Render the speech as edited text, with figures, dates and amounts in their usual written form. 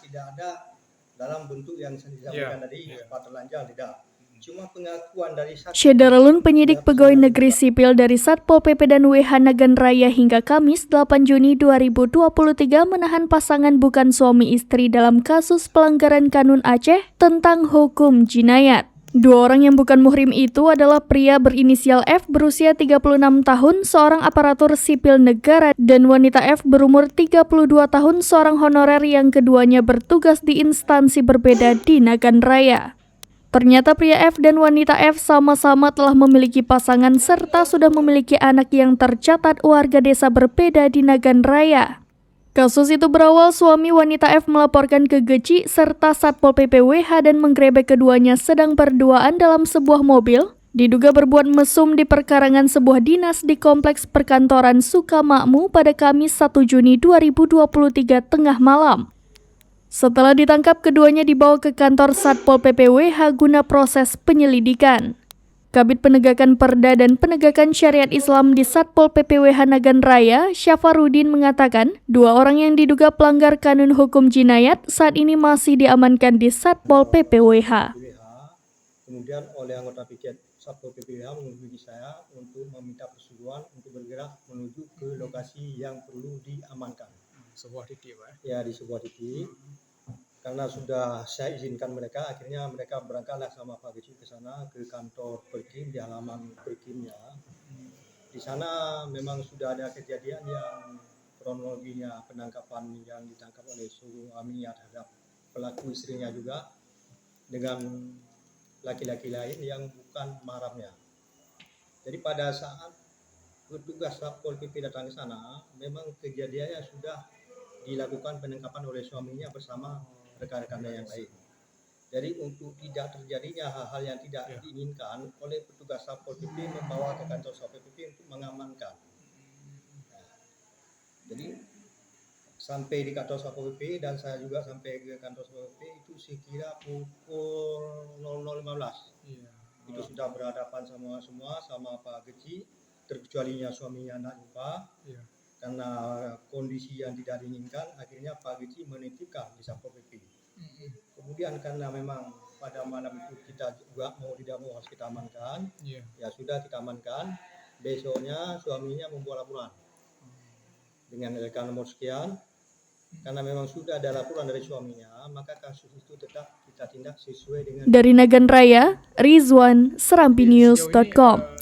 tidak ada dalam bentuk yang disampaikan tadi, telanjang tidak. Cuma pengakuan dari Syederalun penyidik pegawai negeri sipil dari Satpol PP dan WH Nagan Raya hingga Kamis 8 Juni 2023 menahan pasangan bukan suami istri dalam kasus pelanggaran Kanun Aceh tentang hukum jinayat. Dua orang yang bukan muhrim itu adalah pria berinisial F berusia 36 tahun, seorang aparatur sipil negara, dan wanita F berumur 32 tahun, seorang honorer yang keduanya bertugas di instansi berbeda di Nagan Raya. Ternyata pria F dan wanita F sama-sama telah memiliki pasangan serta sudah memiliki anak yang tercatat warga desa berbeda di Nagan Raya. Kasus itu berawal suami wanita F melaporkan ke Geci serta Satpol PP WH dan menggerebek keduanya sedang berduaan dalam sebuah mobil, diduga berbuat mesum di perkarangan sebuah dinas di kompleks perkantoran Sukamakmu pada Kamis 1 Juni 2023 tengah malam. Setelah ditangkap, keduanya dibawa ke kantor Satpol PP WH guna proses penyelidikan. Kabid Penegakan Perda dan Penegakan Syariat Islam di Satpol PP WH Nagan Raya, Syafarudin mengatakan, dua orang yang diduga pelanggar kanun hukum jinayat saat ini masih diamankan di Satpol PP WH. Kemudian oleh anggota piket Satpol PP WH menghubungi saya untuk meminta persetujuan untuk bergerak menuju ke lokasi yang perlu diamankan. Sebuah titik, Pak? Ya, di sebuah titik. Karena sudah saya izinkan mereka, akhirnya mereka berangkatlah sama Pak Geci ke sana, ke kantor Perkim, di halaman Perkimnya. Di sana memang sudah ada kejadian yang kronologinya penangkapan yang ditangkap oleh suaminya terhadap pelaku istrinya juga dengan laki-laki lain yang bukan mahramnya. Jadi pada saat petugas Satpol PP datang ke sana, memang kejadiannya sudah dilakukan penangkapan oleh suaminya bersama rekan-rekannya yang lain. Jadi untuk tidak terjadinya hal-hal yang tidak diinginkan oleh petugas Satpol PP membawa ke kantor Satpol PP untuk mengamankan. Jadi sampai di kantor Satpol PP dan saya juga sampai ke kantor Satpol PP itu sekira pukul 00.15. Itu sudah berhadapan semua sama Pak Geci, terkecualinya suaminya nak jumpa. Karena kondisi yang tidak diinginkan, akhirnya Pak Geci menitipkan di Satpol PP. Kemudian karena memang pada malam itu kita juga mau tidak mau harus kita amankan, ya sudah kita amankan. Besoknya suaminya membuat laporan dengan rekan nomor sekian. Karena memang sudah ada laporan dari suaminya, maka kasus itu tetap kita tindak sesuai dengan. Dari Nagan Raya, Rizwan, serampinews.com.